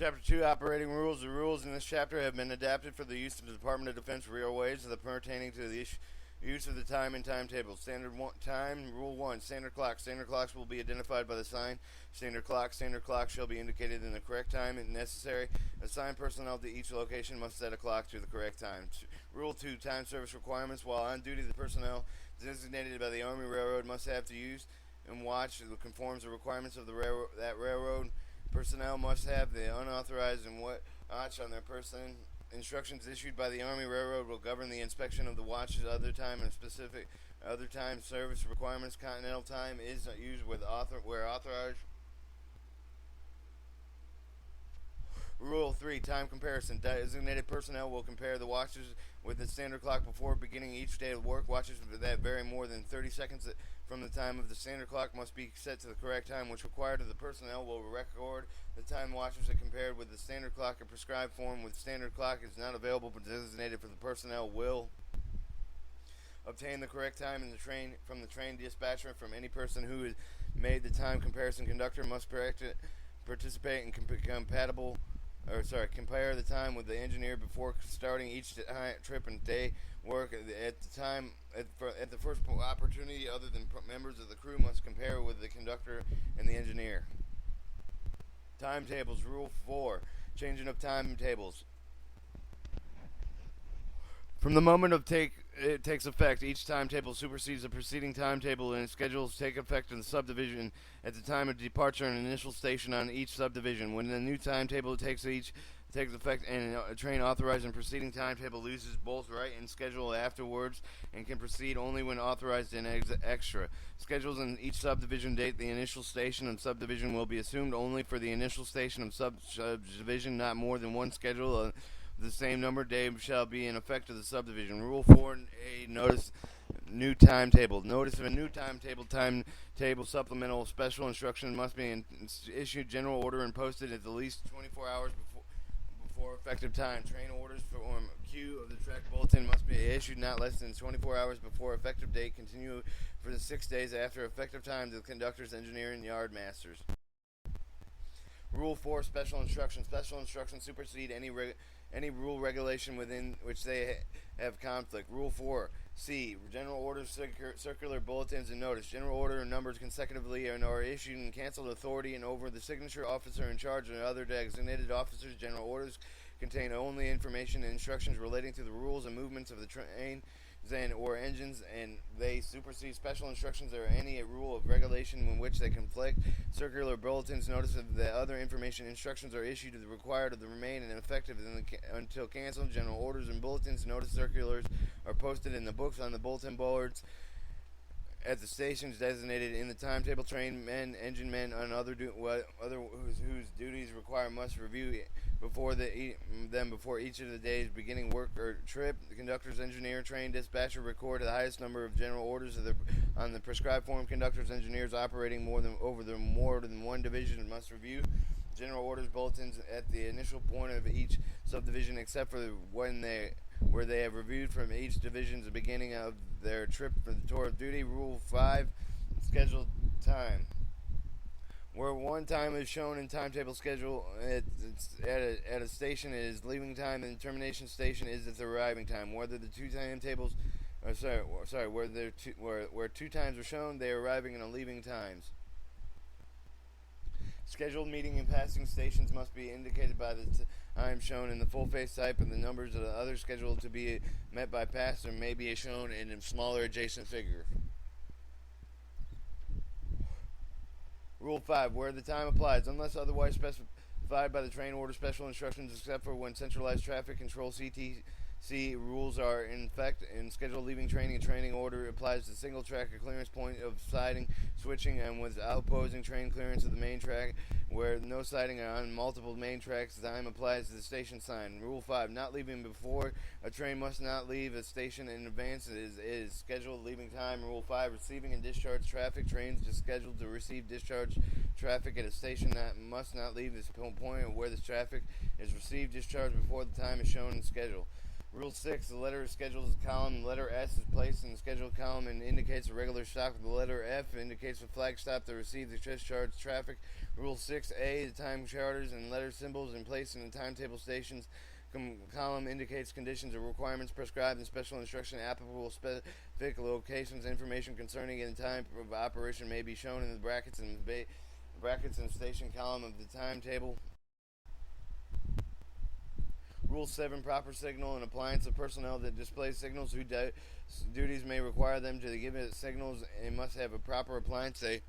Chapter 2 Operating Rules. The rules in this chapter have been adapted for the use of the Department of Defense railways pertaining to the use of the time and timetable. Standard time. Rule 1. Standard clock. Standard clocks will be identified by the sign standard clock. Standard clock shall be indicated in the correct time if necessary. Assigned personnel to each location must set a clock to the correct time. Rule 2. Time service requirements. While on duty, the personnel designated by the Army Railroad must have to use and watch that conforms the requirements of the railroad. Personnel must have the unauthorized and watch on their person. Instructions issued by the Army Railroad will govern the inspection of the watches. Other time and specific other time service requirements. Continental time is used where authorized. Rule 3. Time comparison. Designated personnel will compare the watches with the standard clock before beginning each day of work. Watches that vary more than 30 seconds from the time of the standard clock must be set to the correct time, which required of the personnel will record the time watches are compared with the standard clock. A prescribed form with standard clock is not available but designated for the personnel will obtain the correct time in the train from the train dispatcher. From any person who has made the time comparison, conductor must participate in compare the time with the engineer before starting each trip and day work. At the first opportunity, other than members of the crew must compare with the conductor and the engineer. Timetables. Rule 4. Changing of timetables. From the moment it takes effect, each timetable supersedes the preceding timetable, and its schedules take effect in the subdivision at the time of departure and initial station on each subdivision. When the new timetable takes effect and a train authorized in preceding timetable loses both right and schedule afterwards and can proceed only when authorized in extra. Schedules in each subdivision date the initial station and subdivision will be assumed only for the initial station of subdivision. Not more than one schedule the same number of days shall be in effect of the subdivision. Rule 4A. Notice new timetable. Notice of a new timetable supplemental special instruction must be issued general order and posted at least 24 hours before effective time. Train orders for Q of the track bulletin must be issued not less than 24 hours before effective date. Continue for the 6 days after effective time to the conductors, engineer, and yard masters. Rule 4. Special instructions. Special instructions supersede any rule regulation within which they have conflict. Rule 4. C. General orders, circular bulletins, and notice. General order are numbered consecutively and are issued in canceled authority and over the signature officer in charge and other designated officers. General orders contain only information and instructions relating to the rules and movements of the train or engines, and they supersede special instructions or any rule of regulation in which they conflict. Circular bulletins, notice of the other information instructions are issued to the required of the remain and effective until canceled. General orders and bulletins, notice circulars are posted in the books on the bulletin boards at the stations designated in the timetable. Train men, engine men, and other whose duties require must review before each of the days beginning work or trip. The conductor's engineer, train dispatcher record the highest number of general orders on the prescribed form. Conductors, engineers operating more than one division must review general orders bulletins at the initial point of each subdivision, except for where they have reviewed from each division's beginning of their trip for the tour of duty. Rule 5. Scheduled time. Where one time is shown in timetable schedule at a station, it is leaving time, and termination station is its arriving time. Whether the two timetables, where two times are shown, they are arriving and leaving times. Scheduled meeting and passing stations must be indicated by the time shown in the full-face type, and the numbers of the other scheduled to be met by pass or may be shown in a smaller adjacent figure. Rule 5. Where the time applies, unless otherwise specified by the train order, special instructions except for when centralized traffic control CTC rules are in effect, and scheduled leaving training and training order applies to single track or clearance point of siding, switching, and without opposing train clearance of the main track. Where no siding on multiple main tracks, the time applies to the station sign. Rule 5. Not leaving before. A train must not leave a station in advance. It is scheduled leaving time. Rule 5. Receiving and discharge traffic. Trains just scheduled to receive discharge traffic at a station that must not leave this point where the traffic is received discharged before the time is shown in schedule. Rule 6. The letter scheduled column. Letter S is placed in the scheduled column and indicates a regular stop. The letter F indicates a flag stop to receive the discharged traffic. Rule 6A. The time charters and letter symbols in place in the timetable stations column indicates conditions or requirements prescribed in special instruction applicable specific locations. Information concerning and time of operation may be shown in the brackets and station column of the timetable. Rule 7. Proper signal and appliance of personnel that displays signals whose duties may require them to give it signals and must have a proper appliance. They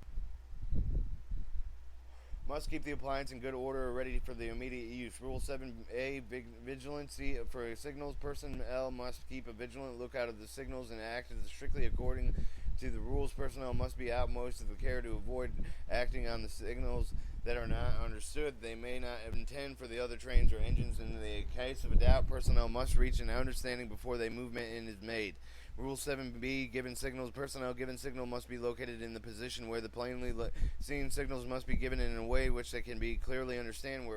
must keep the appliance in good order or ready for the immediate use. Rule 7A. Vigilancy for signals. Personnel must keep a vigilant lookout of the signals and act strictly according to the rules. Personnel must be utmost of the care to avoid acting on the signals that are not understood. They may not intend for the other trains or engines. In the case of a doubt, personnel must reach an understanding before the movement is made. Rule 7B. Given signals. Personnel given signal must be located in the position where the plainly seen signals must be given in a way which they can be clearly understand.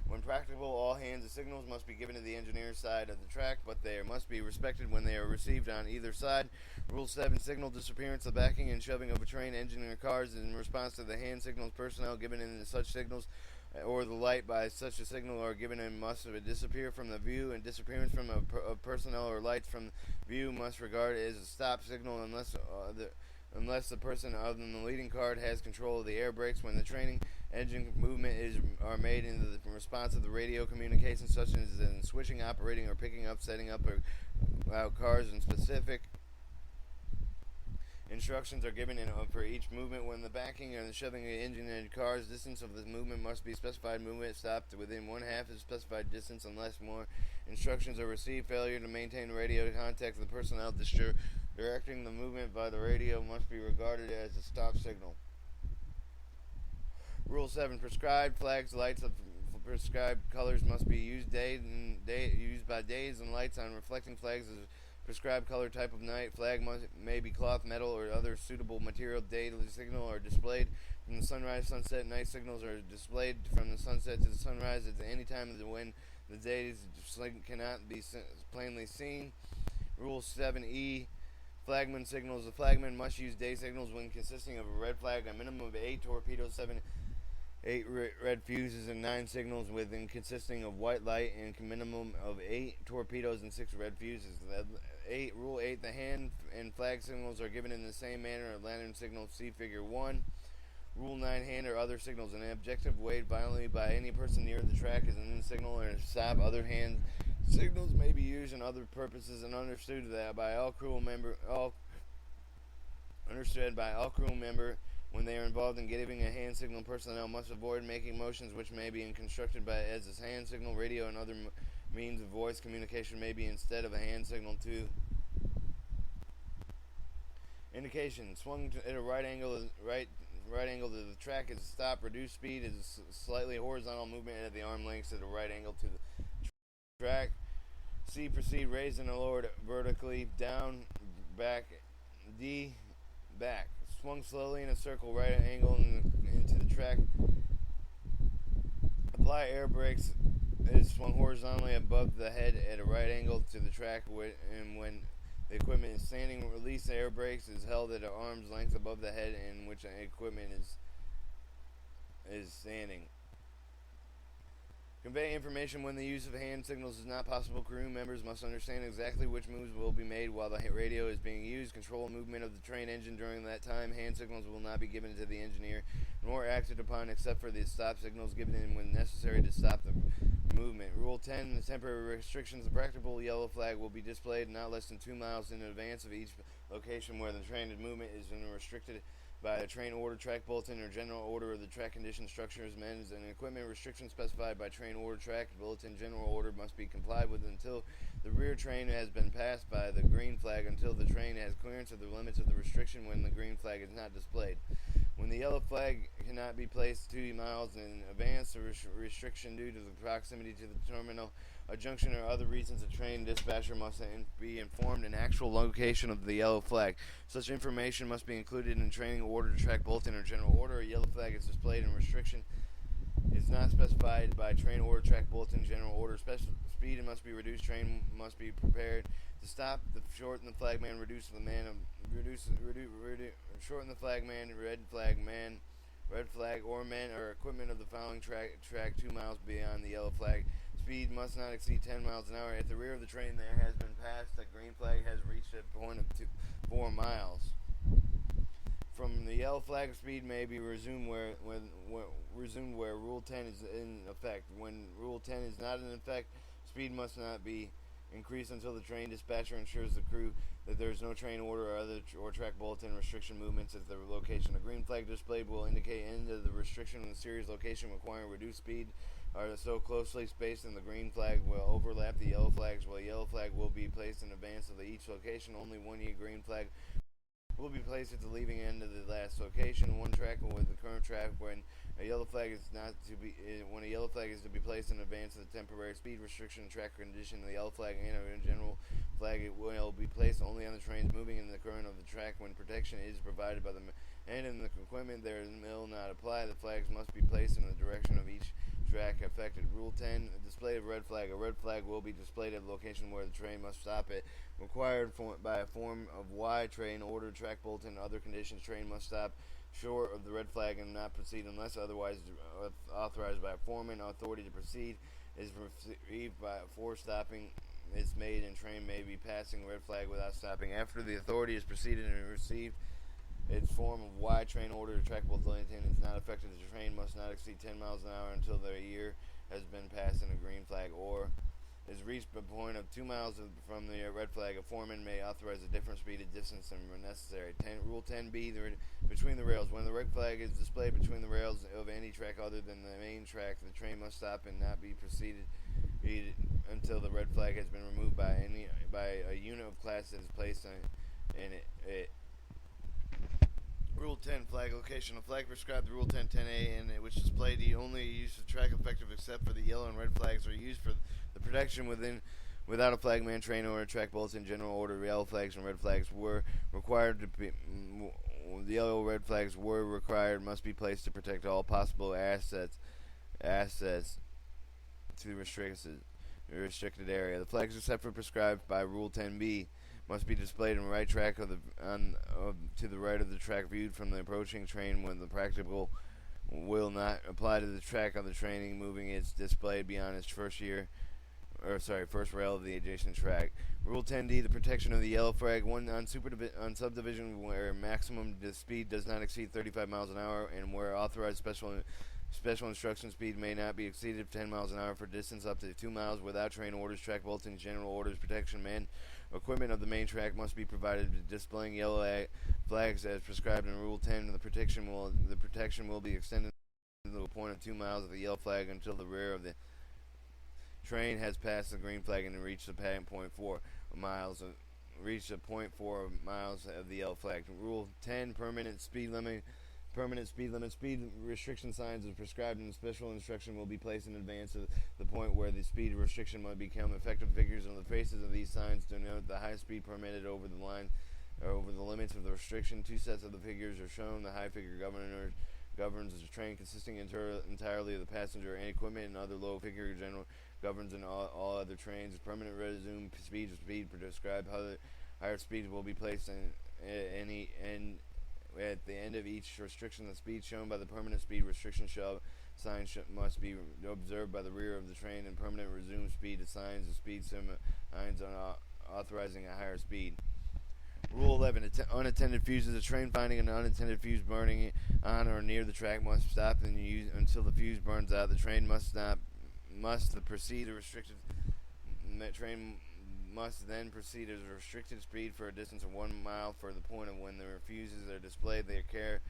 When practicable, all hands and signals must be given to the engineer's side of the track, but they must be respected when they are received on either side. Rule 7. Signal disappearance, the backing and shoving of a train, engine, or cars in response to the hand signals. Personnel given in such signals or the light by such a signal are given and must disappear from the view, and disappearance from of personnel or lights from view must regard as a stop signal unless the person other than the leading car has control of the air brakes. When the training engine movement are made in the response of the radio communications, such as in switching, operating, or picking up, setting up out cars, and specific instructions are given for each movement. When the backing and the shoving of the engine and cars, distance of the movement must be specified. Movement stopped within one half of the specified distance unless more instructions are received. Failure to maintain radio contact with the personnel directing the movement by the radio must be regarded as a stop signal. Rule 7. Prescribed flags, lights of prescribed colors must be used used by days and lights on reflecting flags as prescribed color type of night. Flag may be cloth, metal, or other suitable material. Day signal are displayed from the sunrise, sunset. Night signals are displayed from the sunset to the sunrise at any time when the days cannot be plainly seen. Rule 7E. Flagman signals. The flagman must use day signals when consisting of a red flag, a minimum of 8 torpedoes, 8 red fuses, and 9 signals within consisting of white light, and a minimum of 8 torpedoes and 6 red fuses. Rule 8. The hand and flag signals are given in the same manner as lantern signals. See Figure 1. Rule 9. Hand or other signals. An objective waved violently by any person near the track is an signal or a stop. Other hand signals may be used in other purposes and understood by all crew member. When they are involved in giving a hand signal, personnel must avoid making motions which may be constructed as a hand signal. Radio and other means of voice communication may be instead of a hand signal too. Indication: swung at a right angle to the track is a stop. Reduced speed is a slightly horizontal movement at the arm lengths at a right angle to the track. C. Proceed raised and lowered vertically. Down, back. D. Back. Swung slowly in a circle, right angle into the track. Apply air brakes. It is swung horizontally above the head at a right angle to the track, and when the equipment is standing, release the air brakes is held at an arm's length above the head in which the equipment is standing. Convey information when the use of hand signals is not possible. Crew members must understand exactly which moves will be made while the radio is being used. Control movement of the train engine during that time. Hand signals will not be given to the engineer nor acted upon except for the stop signals given in when necessary to stop the movement. Rule 10. The temporary restrictions. The practicable yellow flag will be displayed not less than 2 miles in advance of each location where the train movement is restricted by a train order, track bulletin, or general order of the track condition, structures, men's, and equipment restrictions specified by train order, track bulletin, general order must be complied with until the rear train has been passed by the green flag, until the train has clearance of the limits of the restriction when the green flag is not displayed. When the yellow flag cannot be placed 2 miles in advance of restriction due to the proximity to the terminal, a junction, or other reasons, a train dispatcher must be informed an actual location of the yellow flag. Such information must be included in training order, track bulletin, or general order. A yellow flag is displayed in restriction Is not specified by train order, track bulletin, general order. Special speed must be reduced. Train must be prepared to stop. The shorten the flag man. Reduce the man. Shorten the flag man. Red flag man. Red flag or men or equipment of the following track 2 miles beyond the yellow flag. Speed must not exceed 10 miles an hour. At the rear of the train, there has been passed. The green flag has reached a point of 4 miles. From the yellow flag, speed may be resumed where Rule 10 is in effect. When Rule 10 is not in effect, speed must not be increased until the train dispatcher ensures the crew that there is no train order or other or track bulletin restriction movements at the location. A green flag displayed will indicate end of the restriction in the series location requiring reduced speed are so closely spaced and the green flag will overlap the yellow flags, while yellow flag will be placed in advance of each location. Only one green flag will be placed at the leaving end of the last location. One track with the current track when a yellow flag is not to be when a yellow flag is to be placed in advance of the temporary speed restriction track condition. The yellow flag and a general flag it will be placed only on the trains moving in the current of the track when protection is provided by the and in the equipment there will not apply. The flags must be placed in the direction of each track affected. Rule 10: display of red flag. A red flag will be displayed at the location where the train must stop at. Required by a form of Y train order, track bulletin, other conditions. Train must stop short of the red flag and not proceed unless otherwise authorized by a foreman. Authority to proceed is received by before stopping is made, and train may be passing red flag without stopping. After the authority is proceeded and received its form of Y train order, track bulletin is not affected. The train must not exceed 10 miles an hour until the year has been passed in a green flag or is reached a point of 2 miles from the red flag. A foreman may authorize a different speed and distance than necessary. Rule 10b: between the rails. When the red flag is displayed between the rails of any track other than the main track, the train must stop and not be proceeded until the red flag has been removed by a unit of class that is placed in it. Rule 10 flag location. A flag prescribed Rule 10.10a in which displayed the only use of track effective except for the yellow and red flags are used for the protection without a flagman, train order, track bulletin, general order. Yellow flags and red flags were required to be the yellow red flags were required must be placed to protect all possible assets to the restricted area. The flags except for prescribed by Rule 10b must be displayed in the right track to the right of the track viewed from the approaching train when the practical will not apply to the track of the train moving its displayed beyond its first rail of the adjacent track. Rule 10d: the protection of the yellow flag on subdivision where maximum speed does not exceed 35 miles an hour and where authorized special instruction speed may not be exceeded 10 miles an hour for distance up to 2 miles without train orders, track bulletins, general orders. Protection man equipment of the main track must be provided displaying yellow flags as prescribed in Rule 10. The protection will be extended to a point of 2 miles of the yellow flag until the rear of the train has passed the green flag and reached the point 4 miles of the yellow flag. Rule 10: permanent speed limit. Speed restriction signs as prescribed in the special instruction will be placed in advance of the point where the speed restriction might become effective. Figures on the faces of these signs denote the high speed permitted over the line or over the limits of the restriction. Two sets of the figures are shown. The high figure governs the train consisting entirely of the passenger and equipment, and other low figure general governs in all other trains. Permanent resume speed prescribed higher speeds will be placed in any at the end of each restriction. The speed shown by the permanent speed restriction sign must be observed by the rear of the train, and permanent resume speed assigns the speed signs authorizing a higher speed. Rule 11: unattended fuses. A train finding an unattended fuse burning on or near the track must stop and use until the fuse burns out. The train must proceed a restricted train must then proceed at a restricted speed for a distance of 1 mile for the point of when the fuses are displayed. Their care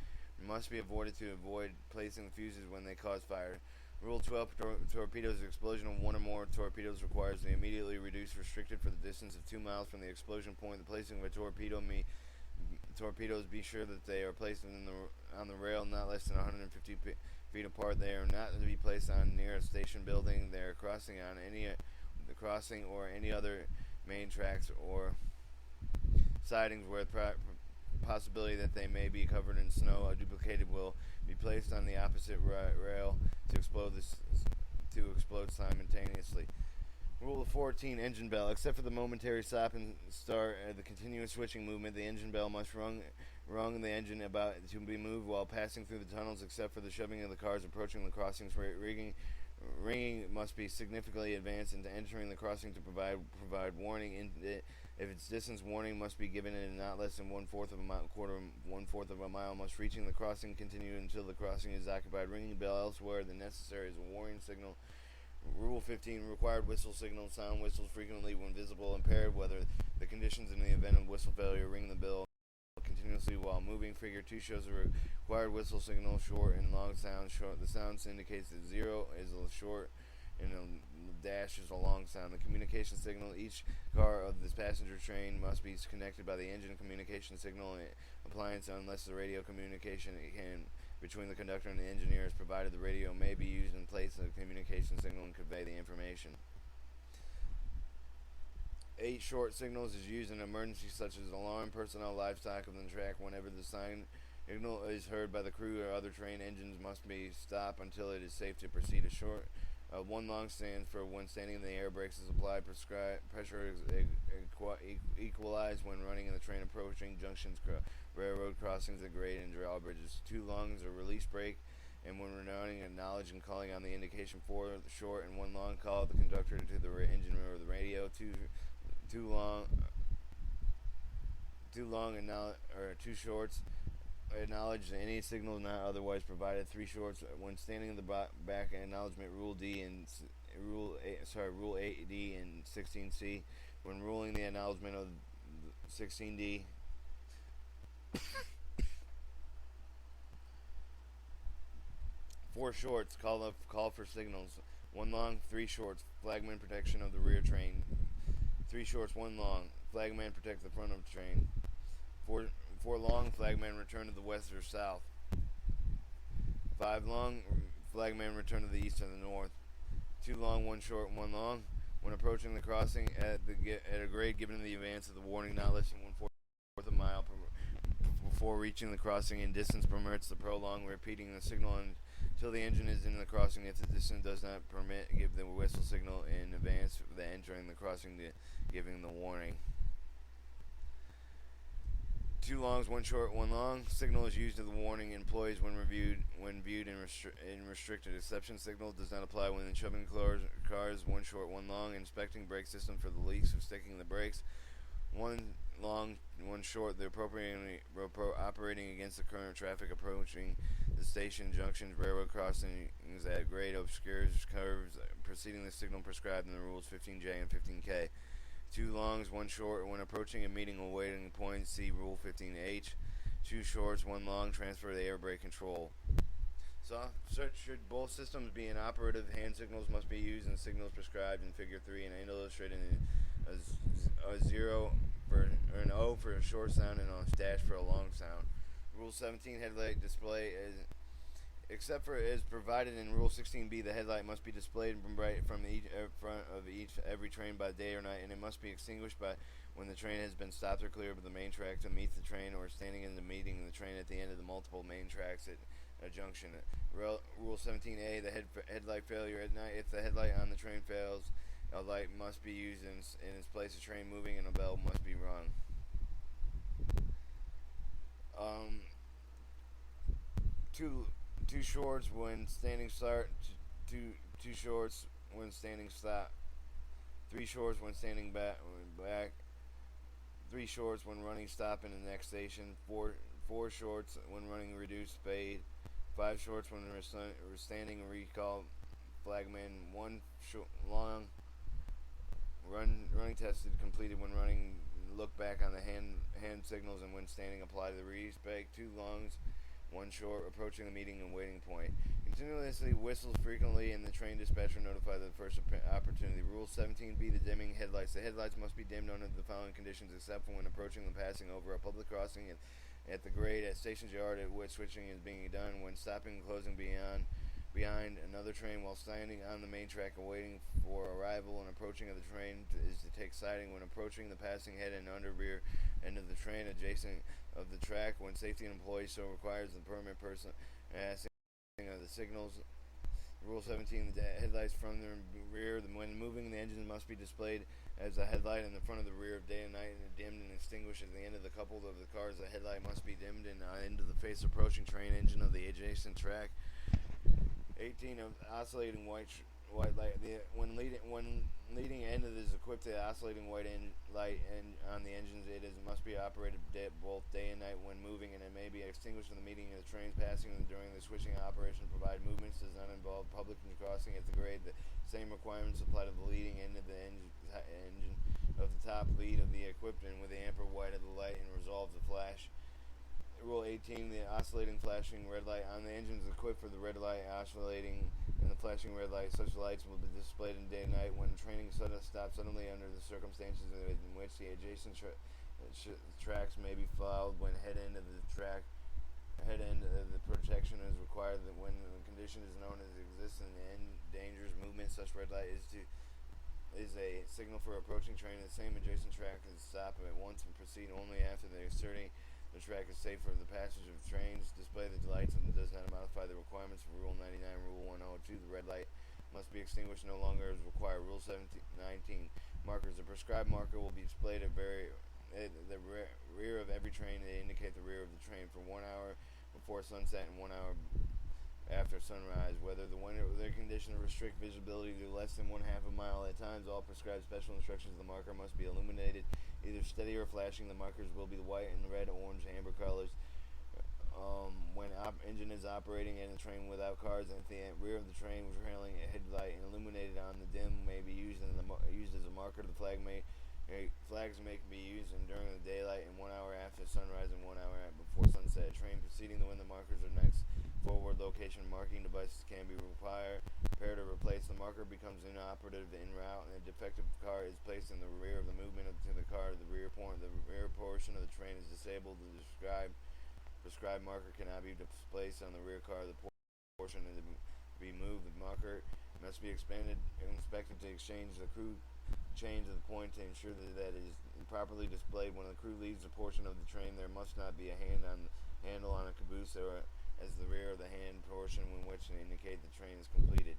must be avoided to avoid placing the fuses when they cause fire. Rule 12: torpedoes. Explosion of one or more torpedoes requires the immediately reduced restricted for the distance of 2 miles from the explosion point. The placing of a torpedoes be sure that they are placed on the rail not less than 150 feet apart. They are not to be placed on near a station building. They are crossing or any other main tracks or sidings where possibility that they may be covered in snow, a duplicated will be placed on the opposite rail to explode simultaneously. Rule 14, engine bell. Except for the momentary stop and start, the continuous switching movement, the engine bell must rung the engine about to be moved while passing through the tunnels, except for the shoving of the cars approaching the crossings. Ringing must be significantly advanced into entering the crossing to provide warning. If its distance, warning must be given in not less than one fourth of a mile. Must reaching the crossing continue until the crossing is occupied. Ringing the bell elsewhere than necessary is a warning signal. Rule 15, required whistle signals. Sound whistles frequently when visible, impaired, whether the conditions in the event of whistle failure. Ring the bell continuously while moving. Figure 2 shows a required whistle signal, short and long sound. The sound indicates that 0 is a short and a dash is a long sound. The communication signal. Each car of this passenger train must be connected by the engine communication signal appliance unless the radio communication between the conductor and the engineer is provided. The radio may be used in place of the communication signal and convey the information. 8 short signals is used in emergencies such as alarm, personnel, livestock on the track. Whenever the signal is heard by the crew or other train, engines must be stopped until it is safe to proceed. A short 1 long stands for when standing in the air. Brakes is applied. Pressure is equalized when running in the train approaching junctions, railroad crossings, at grade and drawbridges. 2 longs a release brake, and when running, acknowledge and calling on the indication. 4 short and 1 long call the conductor to the engine or the radio. Two two shorts acknowledge any signal not otherwise provided. 3 shorts when standing in the back. Acknowledgement. Rule 8D and 16C. When ruling the acknowledgement of 16D. 4 shorts call for signals. 1 long, 3 shorts flagman protection of the rear train. 3 shorts, 1 long flagman protect the front of the train. 4 long flagman return to the west or south. 5 long flagman return to the east or the north. 2 long, 1 short, 1 long. When approaching the crossing at a grade given in the advance of the warning, not less than 1/4 of a mile before reaching the crossing, and distance permits the prolong, repeating the signal until the engine is in the crossing. If the distance does not permit, give the whistle signal in advance of the entering the crossing, giving the warning. 2 longs, 1 short, 1 long. Signal is used as the warning employees when viewed in restricted exception. Signal does not apply when shoving cars. 1 short, 1 long. Inspecting brake system for the leaks of sticking the brakes. 1 long, 1 short. The operating against the current traffic approaching the station, junctions, railroad crossings at grade, obscures, curves, preceding the signal prescribed in the rules 15J and 15K. 2 longs, 1 short. When approaching a meeting or waiting point, see Rule 15H. 2 shorts, 1 long. Transfer the air brake control. So, should both systems be inoperative, hand signals must be used in signals prescribed in Figure 3 and illustrated in a 0 or an O for a short sound and a dash for a long sound. Rule 17, headlight display except for as provided in Rule 16B, the headlight must be displayed bright from the front of every train by day or night, and it must be extinguished by when the train has been stopped or cleared of the main track to meet the train, or standing in the meeting the train at the end of the multiple main tracks at a junction. Rule 17A, the headlight failure at night. If the headlight on the train fails, a light must be used in its place. A train moving and a bell must be rung. Two shorts when standing start. Two shorts when standing stop. 3 shorts when standing back. 3 shorts when running stop in the next station. 4 shorts when running reduced fade. 5 shorts when standing recall flagman. 1 long running tested completed when running. Look back on the hand signals, and when standing apply to the release brake. 2 longs, 1 short, approaching the meeting and waiting point. Continuously whistles frequently, and the train dispatcher notify the first opportunity. Rule 17B, the dimming headlights. The headlights must be dimmed under the following conditions, except for when approaching and passing over a public crossing at the grade, at stations yard at which switching is being done, when stopping and closing behind another train while standing on the main track awaiting for arrival and approaching of the train is to take siding when approaching the passing head and under rear end of the train adjacent of the track when safety and employees so requires the permit person passing of the signals. Rule 17, the headlights from the rear, when moving, the engine must be displayed as a headlight in the front of the rear of day and night and dimmed and extinguished at the end of the couple of the cars. The headlight must be dimmed and into the face approaching train engine of the adjacent track. 18, of oscillating white light. When leading end is equipped to the oscillating white light on the engines, must be operated both day and night when moving, and it may be extinguished in the meeting of the trains passing during the switching operation. Provide movements does not involve public crossing at the grade. The same requirements apply to the leading end of the engine of the top lead of the equipment with the amper white of the light and resolve the flash. Rule 18, the oscillating flashing red light on the engines equipped for the red light oscillating and the flashing red light. Such lights will be displayed in day and night when training stops suddenly under the circumstances in which the adjacent tracks may be followed when head end of the protection is required. That when the condition is known as exists and dangerous movement, such red light is a signal for approaching train. The same adjacent track is stop at once and proceed only after the asserting the track is safe for the passage of trains. Display the lights and does not modify the requirements of Rule 99. Rule 102, the red light must be extinguished no longer as required. Rule 19, markers. The prescribed marker will be displayed at the rear of every train to indicate the rear of the train for 1 hour before sunset and 1 hour after sunrise. Whether the weather conditions restrict visibility to less than 1/2 a mile at times, all prescribed special instructions. The marker must be illuminated, either steady or flashing. The markers will be the white and red, orange, amber colors. When engine is operating in a train without cars, and at the rear of the train with trailing a headlight and illuminated on the dim may be used as a marker. The flags may be used during the daylight and 1 hour after sunrise and 1 hour before sunset. Train proceeding when the markers are next forward location marking devices can be repaired or replaced. The marker becomes inoperative en route, and a defective car is placed in the rear of the movement to the car. The rear portion of the train is disabled. The prescribed marker cannot be placed on the rear car. The portion is to be moved. The marker must be inspected to exchange the crew change of the point to ensure that it is properly displayed. When the crew leaves a portion of the train, there must not be a handle on a caboose or as the rear of the hand portion in which to indicate the train is completed.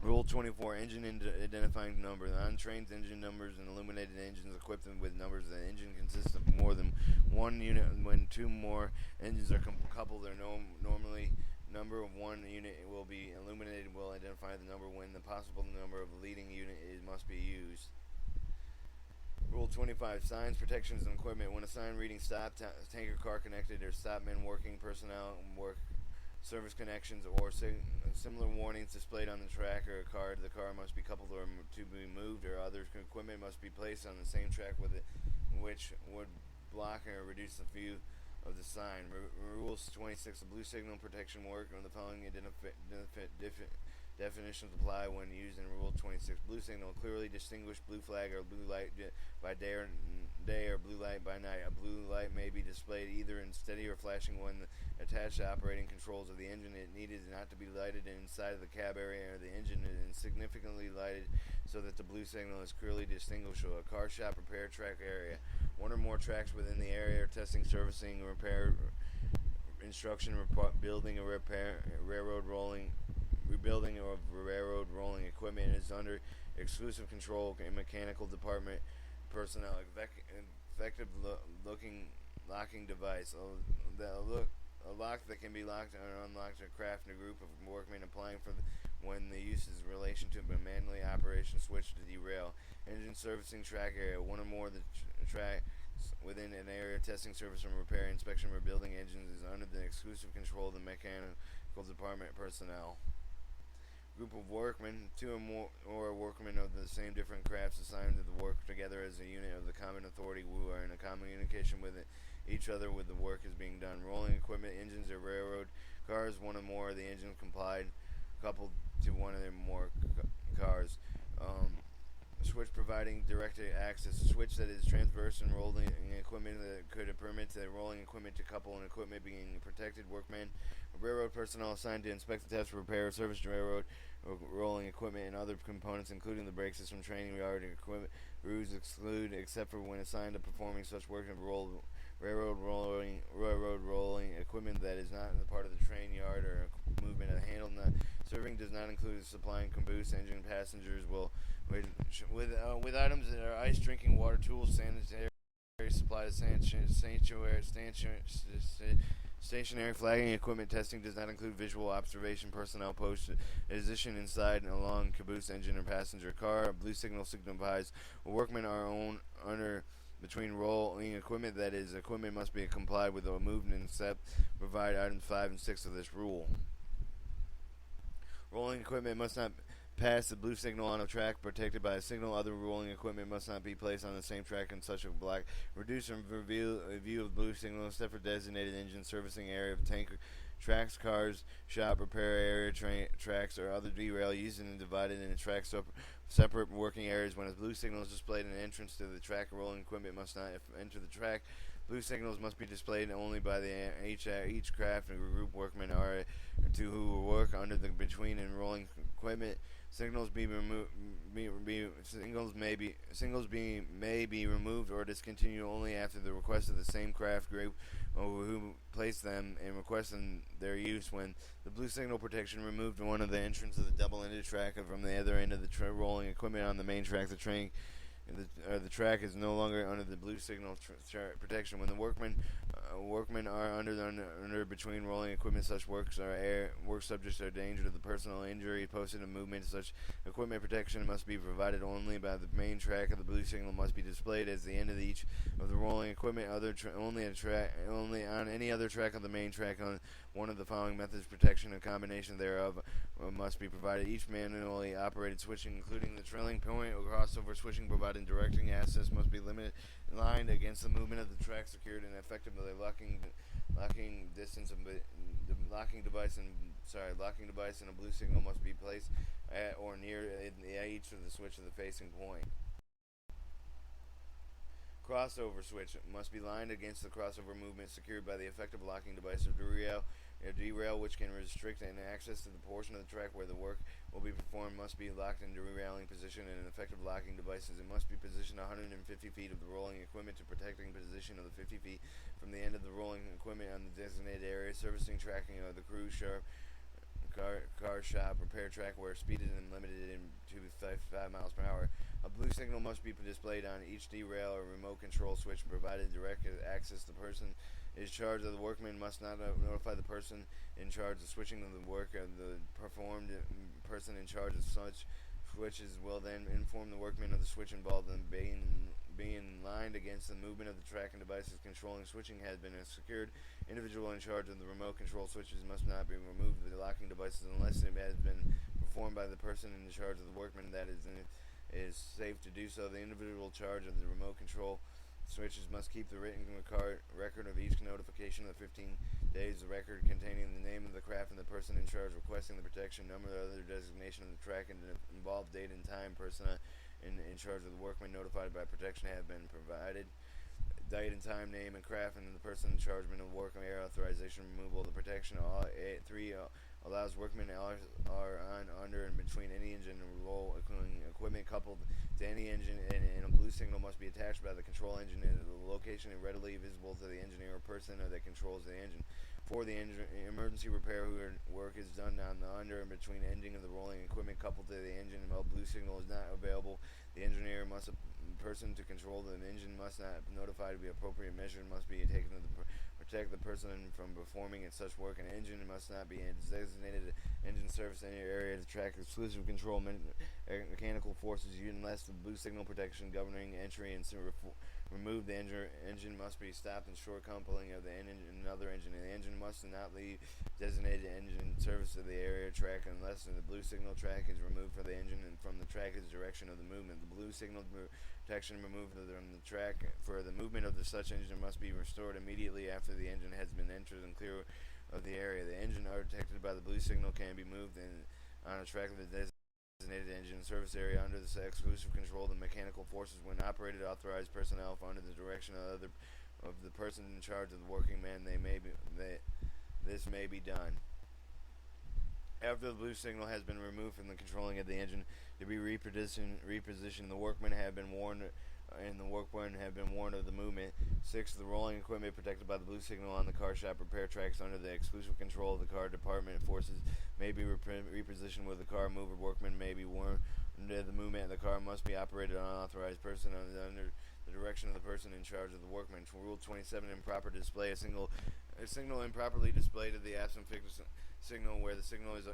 Rule 24, engine identifying number. On trains, engine numbers and illuminated engines equipped with numbers. The engine consists of more than one unit. When two more engines are coupled, they're normally number of one unit will be illuminated. Will identify the number when the possible number of the leading unit must be used. Rule 25, signs, protections, and equipment. When a sign reading stop, tanker car connected, or stop men working, personnel, work, service connections, or similar warnings displayed on the track or a car, the car must be coupled or to be moved, or other equipment must be placed on the same track with it, which would block or reduce the view of the sign. Rules 26, the blue signal protection work, and the following definitions apply when used in Rule 26. Blue signal, clearly distinguished blue flag or blue light by day or blue light by night. A blue light may be displayed either in steady or flashing when attached to operating controls of the engine. It needed not to be lighted inside of the cab area or the engine is significantly lighted so that the blue signal is clearly distinguishable. A car shop repair track area. One or more tracks within the area, testing, servicing, repair, instruction, building, or rebuilding of railroad rolling equipment is under exclusive control and mechanical department personnel. Effective locking device. A lock that can be locked or unlocked a craft and a group of workmen applying for when the use is in relation to a manually operation switch to derail. Engine servicing track area. One or more of the tracks within an area testing, service, and repair, inspection, rebuilding engines is under the exclusive control of the mechanical department personnel. Group of workmen, two or more workmen of the same different crafts assigned to the work together as a unit of the common authority who are in a communication with each other with the work is being done. Rolling equipment, engines or railroad cars, one or more of the engines coupled to one of their more cars. switch providing direct access. A switch that is transverse and rolling equipment that could permit the rolling equipment to couple and equipment being protected. Workmen, railroad personnel assigned to inspect the test, repair, service railroad rolling equipment and other components, including the brake system, training yard, and equipment. Rules exclude, except for when assigned to performing such work of railroad rolling equipment that is not a part of the train yard or movement of the handle. Not serving does not include supplying caboose engine passengers will with items that are ice, drinking water, tools, sanitary supplies, stationary flagging equipment. Testing does not include visual observation personnel position inside and along caboose engine or passenger car. A blue signal signifies workmen are under between rolling equipment, that is, equipment must be complied with or moved and except provide items 5 and 6 of this rule. Rolling equipment must not pass the blue signal on a track protected by a signal. Other rolling equipment must not be placed on the same track in such a black reduce and view of blue signal except for designated engine servicing area of tanker tracks, cars, shop, repair area, tracks, or other derail used and divided into tracks separate working areas. When a blue signal is displayed, an entrance to the track, rolling equipment must not enter the track. Blue signals must be displayed only by each craft and group workmen are to who work under the between and rolling equipment. Signals may be removed or discontinued only after the request of the same craft group who placed them and requesting their use. When the blue signal protection removed one of the entrance of the double-ended track from the other end of the rolling equipment on the main track, the train the track is no longer under the blue signal protection. When the workmen are under between rolling equipment, such work subjects are danger to the personal injury posted in movement. Such equipment protection must be provided only by the main track of the blue signal must be displayed as the end of each of the rolling equipment. Only on any other track of the main track on one of the following methods protection and combination thereof must be provided. Each manually operated switching, including the trailing point or crossover switching providing directing access, must be lined against the movement of the track, secured and effectively locking device and a blue signal must be placed at or near each of the switch of the facing point. Crossover switch must be lined against the crossover movement, secured by the effective locking device of derail, which can restrict an access to the portion of the track where the work will be performed. Must be locked in derailing position, and an effective locking devices. It must be positioned 150 feet of the rolling equipment to protecting position of the 50 feet from the end of the rolling equipment on the designated area. Servicing tracking of the crew car shop repair track where speed is limited to 5 miles per hour. A blue signal must be displayed on each derail or remote control switch, provided direct access. The person in charge of the workman must not notify the person in charge of switching of the work. The performed person in charge of such switches will then inform the workman of the switch involved in being lined against the movement of the track and devices controlling switching has been secured. Individual in charge of the remote control switches must not be removed with the locking devices unless it has been performed by the person in charge of the workman that is safe to do so. The individual charge of the remote control switches must keep the written record of each notification of 15 days. The record containing the name of the craft and the person in charge requesting the protection, number, or other designation of the track, and the involved date and time. Person in charge of the workman notified by protection have been provided. Date and time, name, and craft, and the person in charge of the work air authorization removal of the protection. All 3 allows workmen are on, under, and between any engine and roll equipment coupled to any engine, and a blue signal must be attached by the control engine in a location and readily visible to the engineer or person that controls the engine. For the emergency repair work is done on the under and between ending of the rolling equipment coupled to the engine, and while blue signal is not available, the engineer must person to control the engine must not notify to be appropriate measure must be taken to protect the person from performing in such work. An engine must not be designated engine service in any area of the track. Exclusive control mechanical forces used unless the blue signal protection governing entry and remove the engine must be stopped in short coupling of the engine and another engine. The engine must not leave designated engine service of the area track unless the blue signal track is removed for the engine and from the track is direction of the movement. The blue signal protection removed from the track for the movement of such engine must be restored immediately after the engine has been entered and clear of the area. The engine are detected by the blue signal can be moved on a track of the designated engine service area under the exclusive control of the mechanical forces when operated authorized personnel under the direction of the person in charge of the working man. This may be done. After the blue signal has been removed from the controlling of the engine to be repositioned, the workmen have been warned of the movement. 6. The rolling equipment protected by the blue signal on the car shop repair tracks under the exclusive control of the car department forces may be repositioned with the car mover. Workmen may be warned of the movement of the car must be operated on an unauthorized person under the direction of the person in charge of the workman. Rule 27. Improper display. A signal improperly displayed to the absent fixed signal where the signal is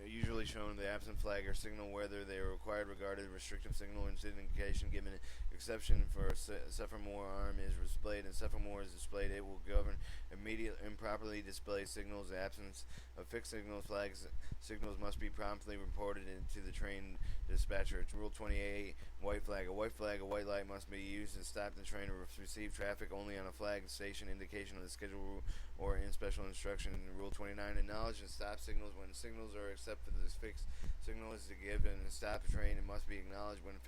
usually shown the absent flag or signal whether they are required regarded restrictive signal indication given exception for a semaphore arm is displayed and semaphore is displayed. It will govern immediate improperly displayed signals. The absence of fixed signal flags signals must be promptly reported to the train dispatcher. Rule 28. White flag. A white light must be used to stop the train or receive traffic only on a flag station indication of the schedule or in special instruction. Rule 29. Acknowledge and stop signals when signals are accepted. The fixed signal is to give and stop the train. It must be acknowledged when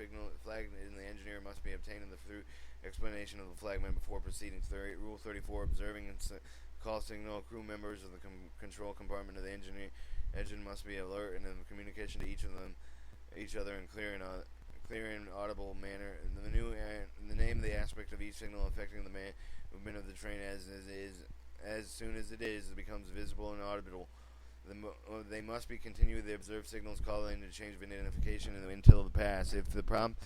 flag in the engineer must be obtained through explanation of the flagman before proceeding. Rule 34. Observing and call signal. Crew members of the control compartment of the engine must be alert and in communication to each other in clear and audible manner. The name of the aspect of each signal affecting the movement of the train as soon as it becomes visible and audible. They must be continued. The observed signals calling to change of identification until the pass. If the prompt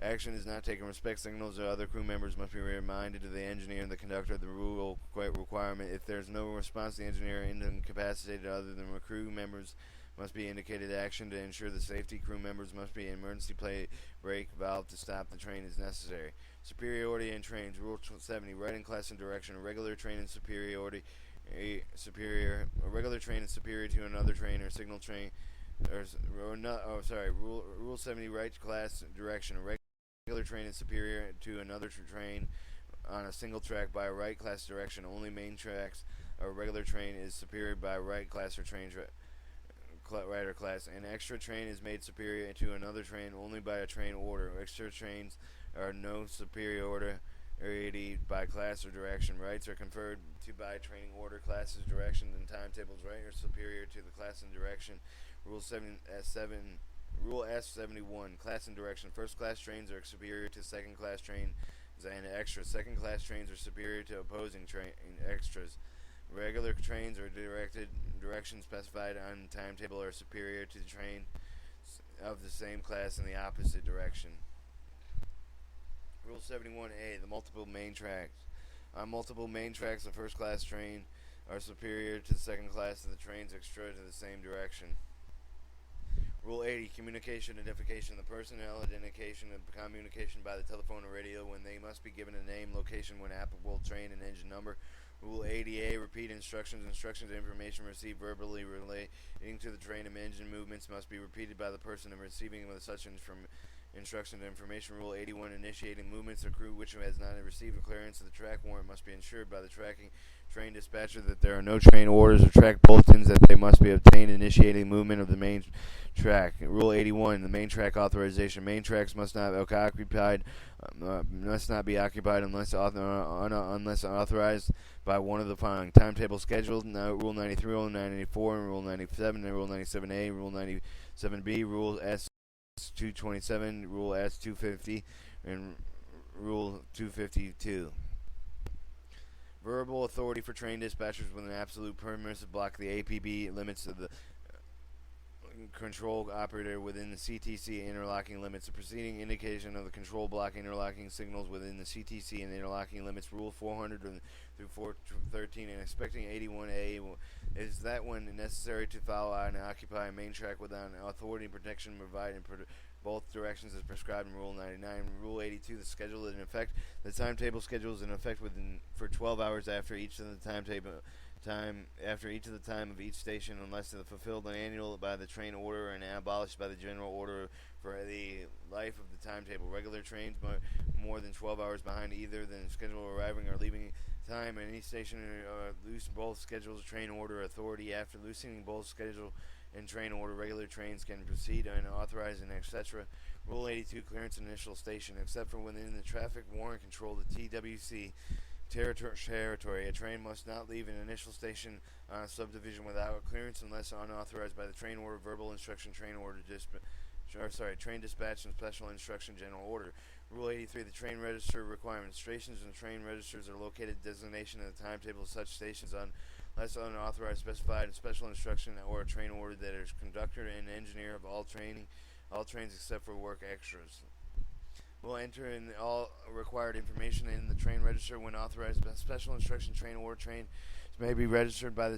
action is not taken, respect signals or other crew members must be reminded to the engineer and the conductor of the rule requirement. If there is no response, the engineer incapacitated other than crew members must be indicated action to ensure the safety. Crew members must be an emergency brake valve to stop the train as necessary. Superiority in trains. Rule 70. Writing class and direction. A regular train is superior. A regular train is superior to another train or signal train. Rule 70. Right class direction. A regular train is superior to another train on a single track by a right class direction. Only main tracks. A regular train is superior by right class or train rider class. An extra train is made superior to another train only by a train order. Extra trains are no superiority by class or direction. Rights are conferred to by training order. Classes, directions, and timetables. Right are superior to the class and direction. Rule S71. Class and direction. First class trains are superior to second class trains and extras. Second class trains are superior to opposing train extras. Regular trains or directions specified on the timetable are superior to the train of the same class in the opposite direction. Rule 71A. The multiple main tracks. On multiple main tracks, the first class train are superior to the second class of the trains extra to the same direction. Rule 80. Communication identification. The personnel identification and communication by the telephone or radio when they must be given a name, location when applicable, train and engine number. Rule 80A. Repeat instructions. Instructions and information received verbally relating to the train and engine movements must be repeated by the person receiving such instruction and information. Rule 81. Initiating movements. The crew which has not received a clearance of the track warrant must be ensured by the tracking train dispatcher that there are no train orders or track bulletins that they must be obtained initiating movement of the main track. Rule 81. The main track authorization. Main tracks must not be occupied unless authorized by one of the following: timetable scheduled. Rule 93, Rule 94, Rule 97, Rule 97A, Rule 97B, Rule S227, Rule S250, and Rule 252. Verbal authority for train dispatchers with an absolute permissive block. The APB limits of the control operator within the CTC interlocking limits. The preceding indication of the control block interlocking signals within the CTC and interlocking limits. Rule 400 through 413 and expecting 81A is that when necessary to follow and occupy a main track without authority and protection provided in both directions as prescribed in Rule 99. Rule 82. The schedule is in effect. The timetable schedule is in effect for 12 hours after each of the time of each station unless fulfilled annual by the train order and abolished by the general order for the life of the timetable. Regular trains more than 12 hours behind either than schedule arriving or leaving time at any station loose both schedules train order authority after loosening both schedule in train order. Regular trains can proceed unauthorized and etc. Rule 82, clearance initial station. Except for within the traffic warrant control, the TWC territory, a train must not leave an initial station on a subdivision without clearance unless unauthorized by the train order, verbal instruction, train dispatch, and special instruction general order. Rule 83, the train register requirements. Stations and train registers are located designation in the timetable of such stations unless unauthorized, specified in special instruction or a train order that is conductor and engineer of all trains except for work extras. Will enter in all required information in the train register when authorized. Special instruction train order train may be registered by the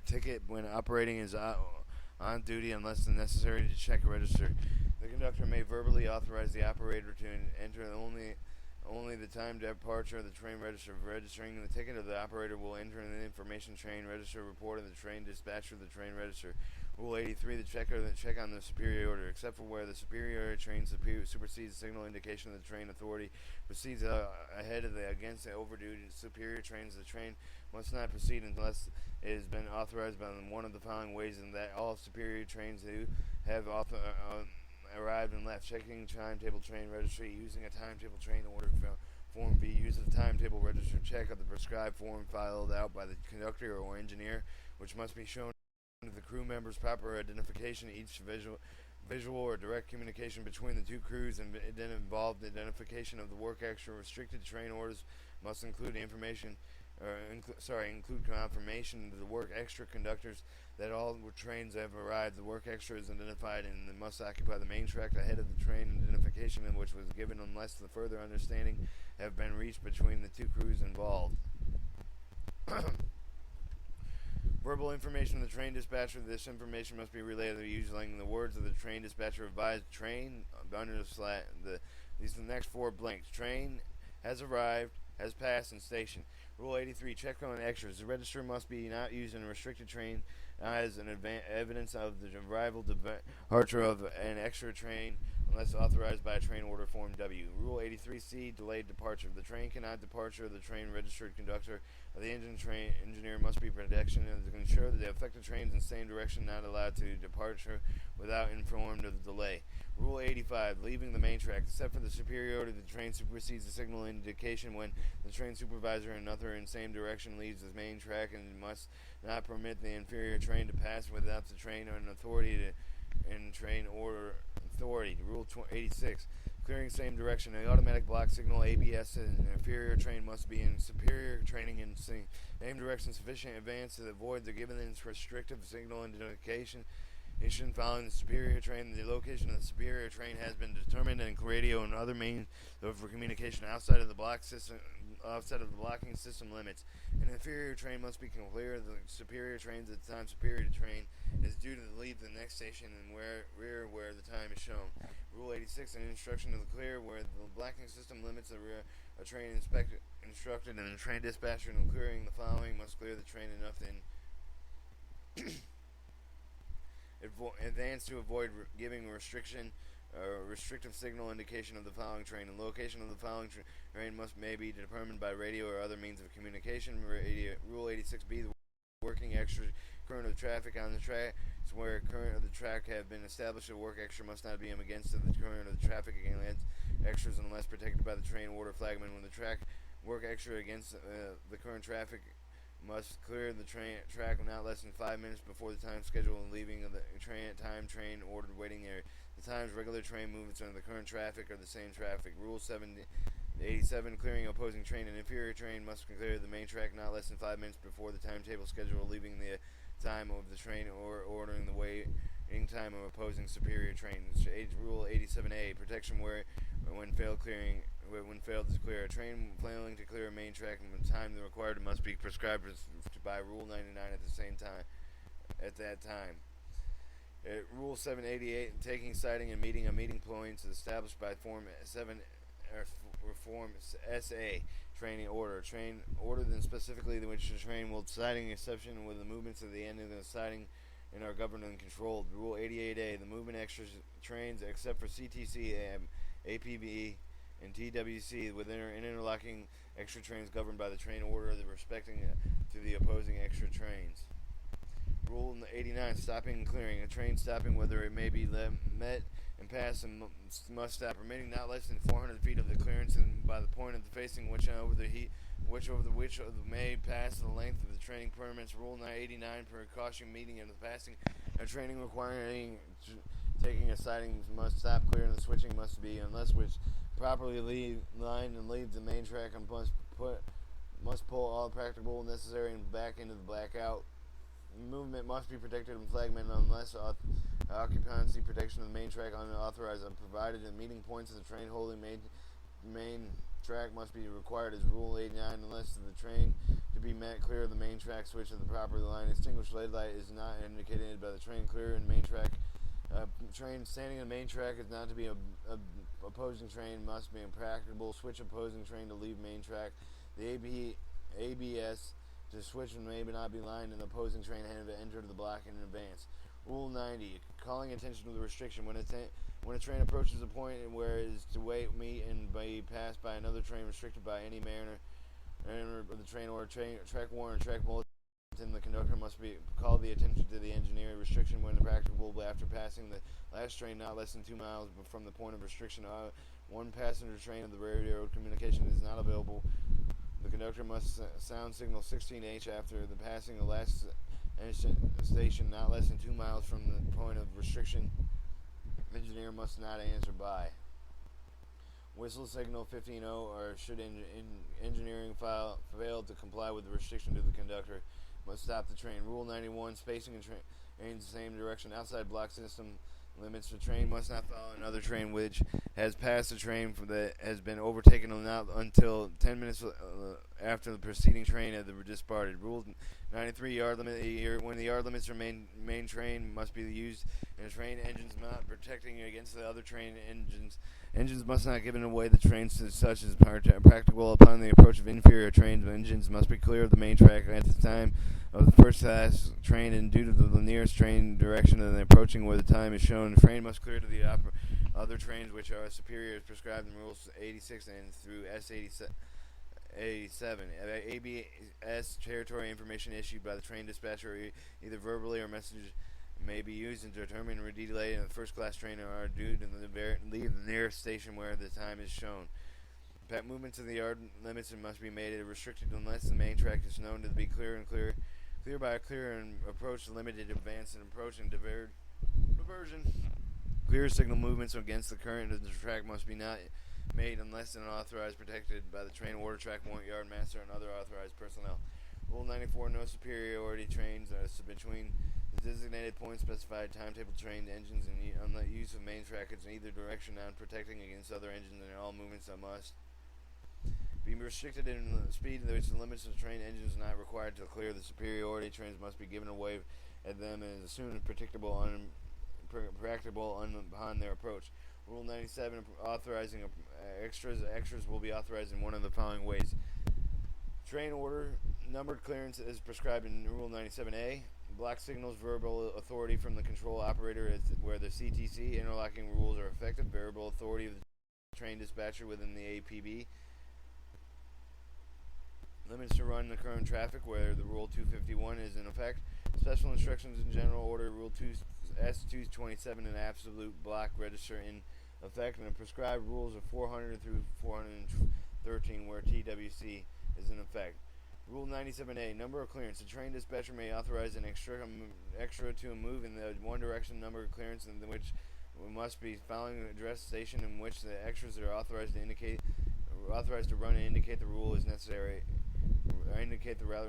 ticket when operating is on duty unless necessary to check a register. The conductor may verbally authorize the operator to enter only the time departure of the train register. Registering the ticket of the operator will enter in the information train register report of the train dispatcher of the train register. Rule 83, the check on the superior order. Except for where the superior train supersedes the signal indication of the train authority proceeds ahead of against the overdue superior trains, the train must not proceed unless it has been authorized by one of the following ways, and that all superior trains who have arrived and left. Checking timetable train registry using a timetable train order form B. Use of the timetable register check of the prescribed form filled out by the conductor or engineer, which must be shown to the crew members. Proper identification, each visual or direct communication between the two crews, and then involved identification of the work extra. Restricted train orders must include include confirmation to the work extra conductors that all trains have arrived. The work extra is identified and must occupy the main track ahead of the train. Identification in which was given unless the further understanding have been reached between the two crews involved. Verbal information of the train dispatcher. This information must be relayed using the words of the train dispatcher. Advised train under these are the next four blanks. Train has arrived, has passed, and station. Rule 83, check on extras. The register must be not used in a restricted train as an evidence of the arrival departure of an extra train unless authorized by a train order form W. Rule 83C, delayed departure. The train cannot departure. The train registered conductor of the engineer must be protection to ensure that the affected trains in the same direction not allowed to departure without informed of the delay. Rule 85, leaving the main track. Except for the superiority, the train supersedes the signal indication when the train supervisor and another in the same direction leaves the main track, and must not permit the inferior train to pass without the train or an authority in train order authority. Rule 86, clearing same direction. The automatic block signal ABS in an inferior train must be in superior training in same direction sufficient advance to avoid the given restrictive signal indication. Following the superior train, the location of the superior train has been determined, and radio and other means for communication outside of the blocking system limits. An inferior train must be clear of the superior trains at the time superior train is due to leave the next station and rear where the time is shown. Rule 86, an instruction to the clear where the blocking system limits the rear. A train instructed and the train dispatcher in clearing the following must clear the train enough in advance to avoid giving restrictive signal indication of the following train. The location of the following train may be determined by radio or other means of communication. Rule 86B, the working extra current of traffic on the track where current of the track have been established. The work extra must not be against the current of the traffic against extras unless protected by the train order flagman. When the work extra against the current traffic must clear the track not less than 5 minutes before the time schedule and leaving of the train ordered waiting there. The times regular train movements under the current traffic are the same traffic. Rule 87, clearing opposing train. An inferior train must clear the main track not less than 5 minutes before the timetable schedule, leaving the time of the train or ordering the waiting time of opposing superior train. Rule 87A, protection when failed to clear a train failing to clear a main track and the time required must be prescribed by Rule 99 at that time. Rule 788, taking, citing, and meeting points established by Form 7 Form SA training order. Train order than specifically which the train will citing exception with the movements of the end of the citing and are governed and controlled. Rule 88A, the movement extra trains except for CTC, APB, and TWC with interlocking extra trains governed by the train order of the respecting to the opposing extra trains. Rule 89, stopping and clearing. A train stopping, whether it may be met and passed, and must stop, permitting not less than 400 feet of the clearance and by the point of the facing which may pass the length of the training permits. Rule 89, precaution meeting and the passing. A training requiring taking a siding must stop, clearing the switching must be, unless which properly line and leave the main track and must pull all practicable necessary and back into the blackout. Movement must be protected and flagmen unless occupancy protection of the main track unauthorized are provided. The meeting points of the train holding main track must be required as Rule 89 unless the train to be met clear of the main track switch of the proper line. Extinguished lead light is not indicated by the train clear in main track. Train standing in the main track is not to be a opposing train must be impracticable. Switch opposing train to leave main track. The ABS to switch may not be lined in the opposing train and have entered the block in advance. Rule 90, calling attention to the restriction. When a train approaches a point where it is to wait, meet, and be passed by another train restricted by any manner of the train or track warrant or track bulletin, the conductor must be call the attention to the engineer restriction when practicable after passing the last train not less than 2 miles from the point of restriction. One passenger train of the railroad communication is not available. The conductor must sound signal 16H after the passing of the last station not less than 2 miles from the point of restriction. Engineer must not answer by. Whistle signal 15-0 or should engineering fail to comply with the restriction to the conductor must stop the train. Rule 91, spacing and train the same direction outside block system limits. The train must not follow another train which has passed the train that has been overtaken until 10 minutes after the preceding train had departed. Rule 93, yard limit. When the yard limits or main train must be used in a train, engines not protecting against the other train engines. Engines must not give away the trains such as practical upon the approach of inferior trains. Engines must be clear of the main track at the time of the first class train and due to the nearest train direction and approaching where the time is shown. The train must clear to the other trains which are superior as prescribed in Rules 86 and through S87. 87. ABS territory information issued by the train dispatcher, either verbally or message, may be used to determine a delay in the first class train or due to leave the nearest station where the time is shown. Movement to the yard limits must be made restricted unless the main track is known to be clear by a clear and approach limited advance and approach and diversion. Clear signal movements against the current of the track must be not made unless unauthorized protected by the train order track warrant yard master and other authorized personnel. Rule 94, no superiority trains between the designated point specified timetable trained engines and use of main track in either direction on protecting against other engines and all movements that must be restricted in the speed in which the limits of the train engines not required to clear. The superiority trains must be given away at them as soon as practicable upon their approach. Rule 97, authorizing extras. Extras will be authorized in one of the following ways. Train order, numbered clearance is prescribed in Rule 97A. Block signals, verbal authority from the control operator where the CTC interlocking rules are effective. Variable authority of the train dispatcher within the APB. Limits to run the current traffic where the Rule 251 is in effect. Special instructions in general order Rule S227 and absolute block register in effect, and the prescribed rules of 400 through 413 where TWC is in effect. Rule 97A, number of clearance. The train dispatcher may authorize an extra to move in the one direction number of clearance in which must be following the address station in which the extras are authorized to run and indicate the rule is necessary or indicate the route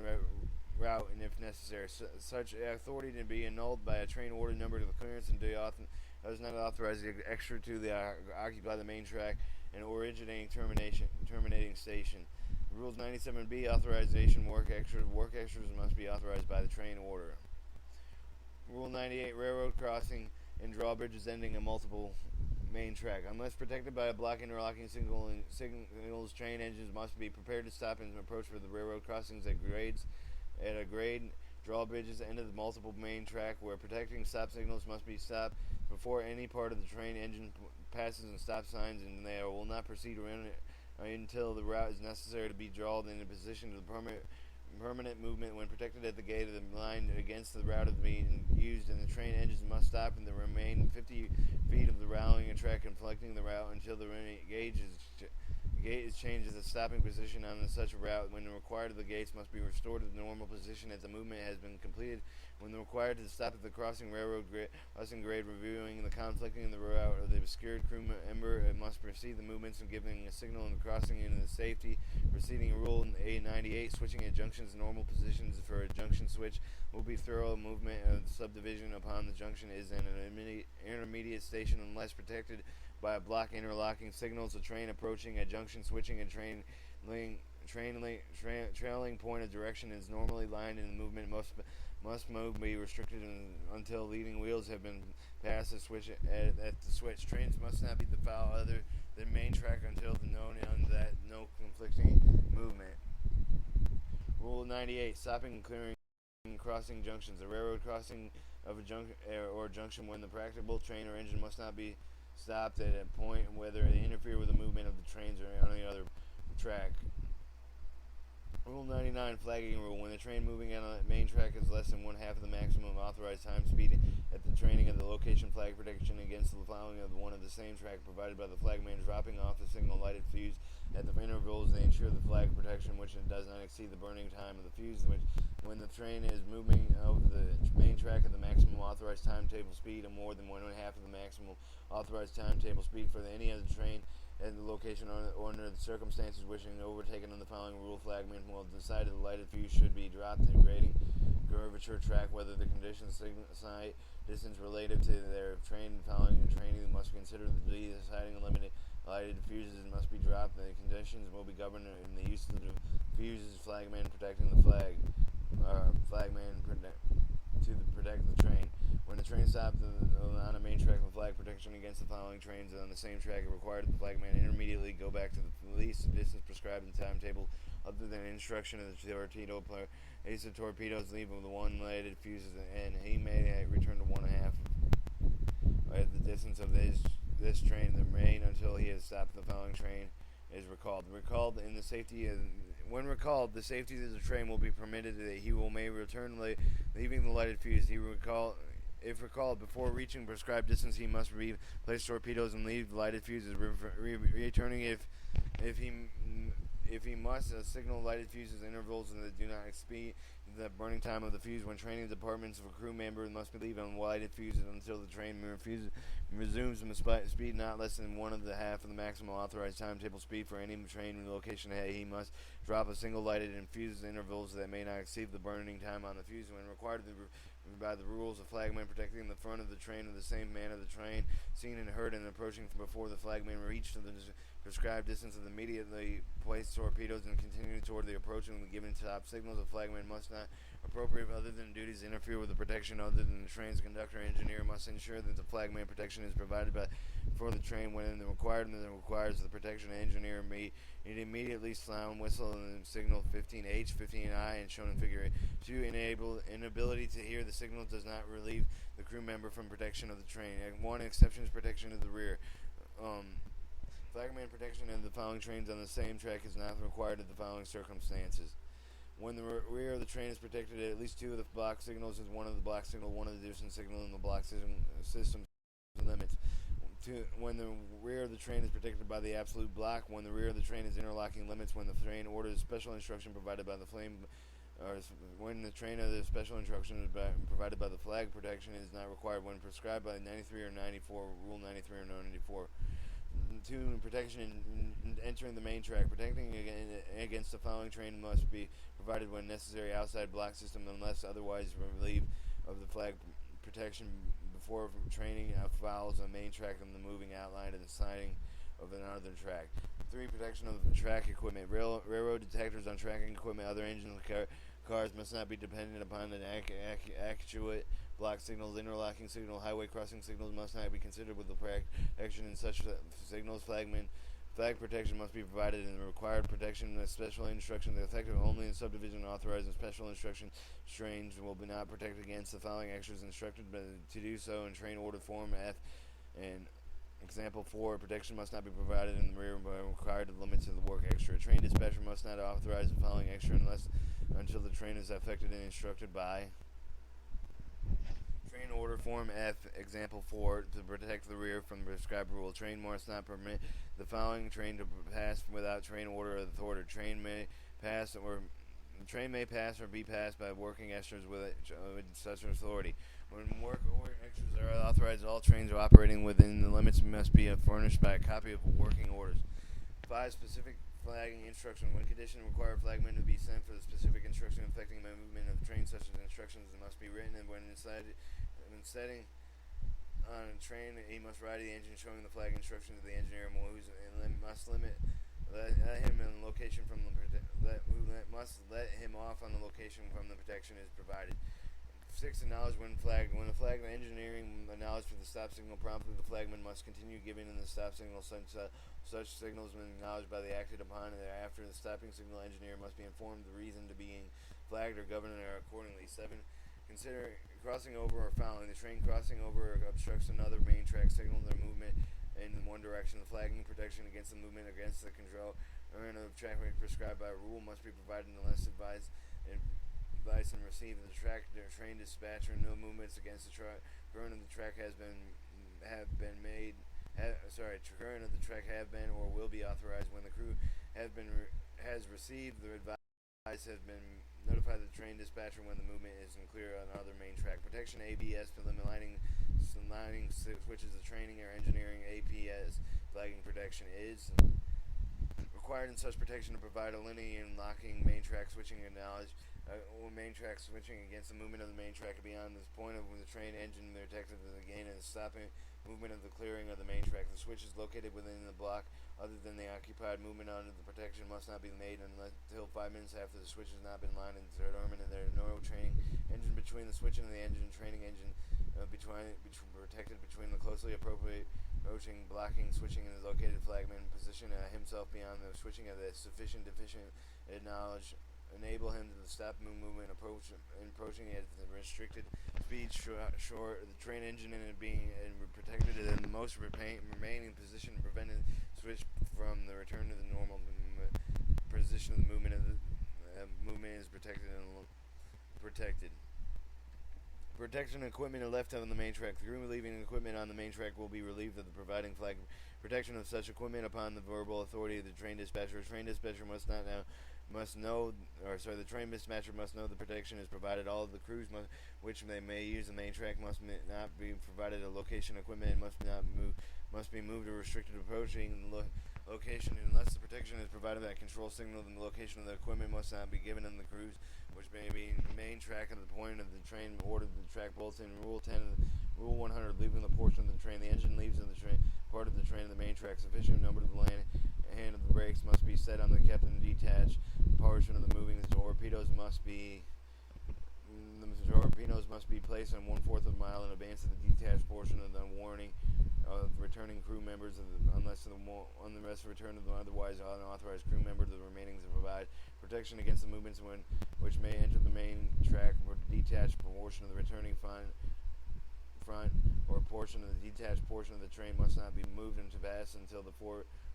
and if necessary. Such authority to be annulled by a train order number to the clearance and does not authorize the extra to occupy the main track and originating terminating station. Rules 97B, authorization work extras. Work extras must be authorized by the train order. Rule 98, railroad crossing and drawbridges ending a multiple main track. Unless protected by a block interlocking signals, train engines must be prepared to stop and approach for the railroad crossings at a grade. Drawbridges end of the multiple main track where protecting stop signals must be stopped before any part of the train engine passes and stop signs, and they will not proceed until the route is necessary to be drawn in a position to permit permanent movement when protected at the gate of the line against the route of being used, and the train engines must stop in the remaining 50 feet of the rallying track, inflecting the route until the gate is changed as a stopping position on such a route. When required, the gates must be restored to the normal position as the movement has been completed. When required to stop at the crossing crossing grade, reviewing the conflicting in the route of the obscured crew member, it must proceed the movements and giving a signal in the crossing into the safety. Preceding rule in A98, switching at junctions, normal positions for a junction switch will be thorough movement of the subdivision upon the junction is an intermediate station unless protected by a block interlocking signals. A train approaching a junction switching and trailing point of direction is normally lined, and the movement must be restricted until leading wheels have been past the switch. At the switch, trains must not be the foul other than main track until the known on that no conflicting movement. Rule 98: stopping and clearing crossing junctions. A railroad crossing of a junction when the practicable train or engine must not be stopped at a point whether they interfere with the movement of the trains or on the other track. Rule 99, flagging rule. When the train moving on a main track is less than one half of the maximum authorized time speed at the training of the location, flag protection against the following of one of the same track provided by the flagman dropping off the signal lighted fuse at the intervals. They ensure the flag protection which does not exceed the burning time of the fuse. When the train is moving over the main track at the maximum authorized timetable speed of more than one half of the maximum authorized timetable speed for any other train at the location or under the circumstances wishing overtaken on the following rule, flagman will decide the lighted fuse should be dropped in grading curvature track, whether the conditions sight distance relative to their train following and training must consider the deciding limited lighted fuses must be dropped. The conditions will be governed in the use of the fuses, flagman protecting the flagman to protect the train. When the train stops on a main track with flag protection against the following trains on the same track, it required the flagman immediately go back to the least distance prescribed in the timetable, other than instruction of the torpedo player. Ace of torpedoes leave with the one lighted fuses, and he may return to one half at the distance of this train the remain until he has stopped. The following train is recalled. When recalled, the safety of the train will be permitted that he may return leaving the lighted fuse. If recalled before reaching prescribed distance, he must replace torpedoes and leave lighted fuses. Returning if he must, signal lighted fuses intervals that do not exceed the burning time of the fuse. When training departments of a crew member must leave on lighted fuses until the train resumes speed not less than one of the half of the maximum authorized timetable speed for any train location. He must drop a single lighted and fuse intervals that may not exceed the burning time on the fuse. When required by the rules of flagman protecting the front of the train in the same manner, the train seen and heard and approaching from before the flagman reached the prescribed distance of immediately place torpedoes and continue toward the approach and given top signals. The flagman must not appropriate other than duties interfere with the protection other than the train's conductor. Engineer must ensure that the flagman protection is provided for the train when the requires the protection engineer it immediately sound whistle and signal 15H, 15I, and shown in figure 2. Inability to hear the signal does not relieve the crew member from protection of the train. One exception is protection of the rear. Flagman protection of the following trains on the same track is not required in the following circumstances. When the rear of the train is protected at least two of the block signals is one of the block signal, one of the distance signal, and the block system limits. When the rear of the train is protected by the absolute block, when the rear of the train is interlocking limits, when the train orders special instruction provided by the flame, or when the train of the special instruction is provided by the flag protection is not required when prescribed by 93 or 94, Rule 93 or 94. 2. Protection in entering the main track. Protecting against the following train must be provided when necessary outside block system unless otherwise relieved of the flag protection before training fouls on main track and the moving outline of the siding of another track. 3. Protection of track equipment. Railroad detectors on tracking equipment, other engines, cars must not be dependent upon an accurate block signals. Interlocking signal, highway crossing signals must not be considered with the protection in such signals. Flag protection must be provided in the required protection. The special instructions are effective only in subdivision authorized and special instruction trains will not protect against the following extras instructed to do so in train order form F and Example 4, protection must not be provided in the rear but required to limit to the work extra. A train dispatcher must not authorize the following extra until the train is affected and instructed by Train Order Form F, Example 4, to protect the rear from the prescribed rule. Train must not permit the following train to pass without train order authority. Train may pass or be passed by working extras with such authority. When work extras are authorized, all trains are operating within the limits must be furnished by a copy of working orders. 5. Specific flagging instruction. When conditions require flagmen to be sent for the specific instruction affecting the movement of the train, such as instructions must be written, and when setting on a train, he must ride the engine showing the flag instruction to the engineer must let him in location from the must let him off on the location from the protection is provided. 6. Acknowledge when flagged. When the flag engineering acknowledged for the stop signal promptly, the flagman must continue giving in the stop signal. Such signals when acknowledged by the acted upon, and after the stopping signal, engineer must be informed the reason to being flagged or governed accordingly. 7. Consider crossing over or fouling. The train crossing over or obstructs another main track signal their movement in one direction. The flagging protection against the movement against the control or of traffic prescribed by rule must be provided unless advised and received. The train dispatcher no movements against the current of the track current of the track have been or will be authorized when the crew has received the advice has been notified the train dispatcher when the movement is clear on other main track. Protection ABS for lining switches of training or engineering. APS flagging protection is required in such protection to provide a linear and locking main track switching acknowledge or main track switching against the movement of the main track beyond this point of when the train engine detected the gain and stopping movement of the clearing of the main track. The switch is located within the block other than the occupied movement under the protection must not be made until 5 minutes after the switch has not been lined and determined and there are no training engine between the switch and the engine training engine protected between the closely approaching blocking switching and the located flagman position himself beyond the switching of the deficient enable him to stop movement approaching at the restricted speed short the train engine and being protected in the most remaining position preventing switch from the return to the normal position of the movement of the movement is protected. Protection equipment are left on the main track. The crew leaving equipment on the main track will be relieved of the providing flag protection of such equipment upon the verbal authority of the train dispatcher. The train dispatcher the train dispatcher must know the protection is provided. All of the crews which they may use the main track must not be provided a location equipment and must be moved or restricted approaching location unless the protection is provided by a control signal. Then the location of the equipment must not be given in the crews which may be main track at the point of the train ordered the track bulletin. Rule 100 leaving the portion of the train. The engine leaves in the train part of the train of the main track. Sufficient number of the hand of the brakes must be set on the captain detached portion of the moving. The torpedoes must be placed on 1/4 of a mile in advance of the detached portion of the warning of returning crew members unless the rest return of the otherwise unauthorized crew member to the remaining to provide protection against the movements which may enter the main track or detached portion of the returning front or portion of the detached portion of the train must not be moved into pass until the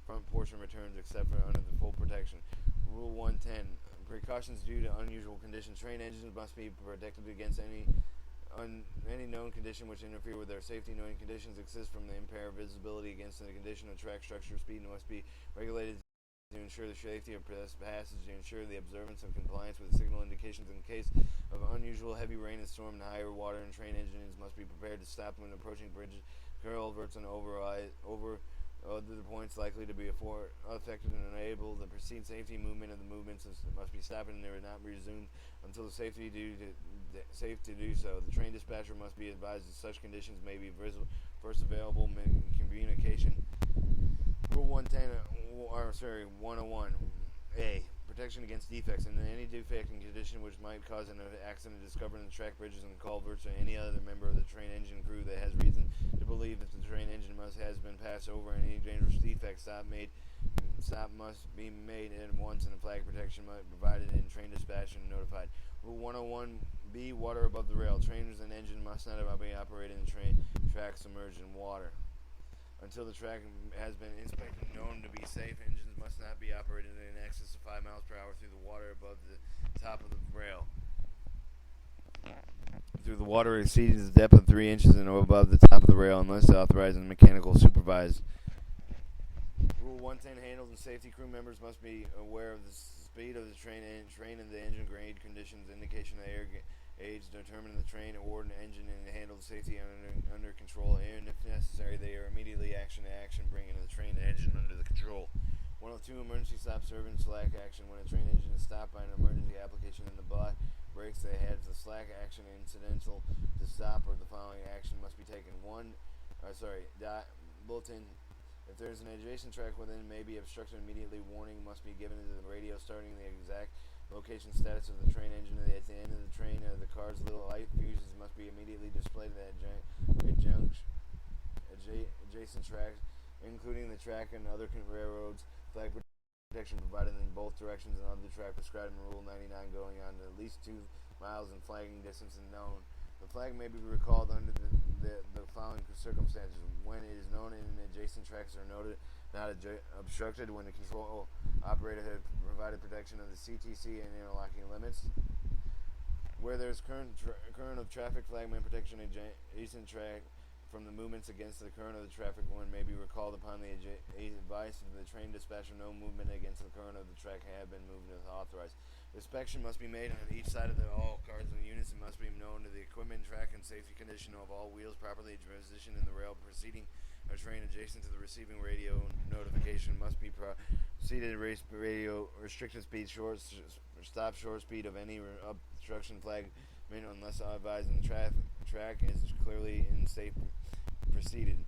front portion returns except for under the full protection. Rule 110. Precautions due to unusual conditions. Train engines must be protected against any known condition which interfere with their safety. Known conditions exist from the impaired visibility against the condition of track structure. Speed must be regulated to ensure the safety of passage, to ensure the observance of compliance with signal indications. In case of unusual heavy rain and storm and higher water, and train engines must be prepared to stop when approaching bridges, culverts, and other points likely to be affected and enable the perceived safety movement of the movements must be stopped and they are not resumed until the safe to do so. The train dispatcher must be advised that such conditions may be first available communication. Rule 101. A. Protection against defects. In any defect and condition which might cause an accident discovered in the track bridges and culverts or any other member of the train engine crew that has reason to believe that the train engine has been passed over any dangerous defect, stop must be made at once and a flag protection must be provided in train dispatch and notified. Rule 101B. Water above the rail. Trains and engine must not be operated in train tracks submerged in water until the track has been inspected and known to be safe. Engines must not be operated in excess of 5 miles per hour through the water above the top of the rail. Through the water exceeds the depth of 3 inches and above the top of the rail unless authorized and mechanical supervised. Rule 110: handles and safety crew members must be aware of the speed of the train and the engine grade conditions, indication of air gauge, determine the train or engine and handle the safety under control, and if necessary, they are immediately action, bringing the train and engine under the control. 102: emergency stop serving slack action. When a train engine is stopped by an emergency application in the brakes that has the slack action incidental to stop, or the following action must be taken. Bulletin. If there is an adjacent track within may be obstructed immediately, warning must be given to the radio starting the exact location status of the train engine. At the end of the train, the car's little light fuses must be immediately displayed at adjacent tracks, including the track and other railroads. Flag protection provided in both directions and other track prescribed in Rule 99 going on to at least 2 miles in flagging distance and known. The flag may be recalled under the following circumstances: when it is known and adjacent tracks are noted not obstructed, when the control operator has provided protection of the CTC and interlocking limits, where there is current of traffic, flag may protection adjacent track from the movements against the current of the traffic. One may be recalled upon the advice of the train dispatcher. No movement against the current of the track have been moved as authorized. Inspection must be made on each side of all cars and units, and must be known to the equipment, track, and safety condition of all wheels properly positioned in the rail preceding a train adjacent to the receiving radio. Notification must be proceeded radio restricted speed, stop short speed of any obstruction flag unless advised, and the track is clearly in safe proceeded.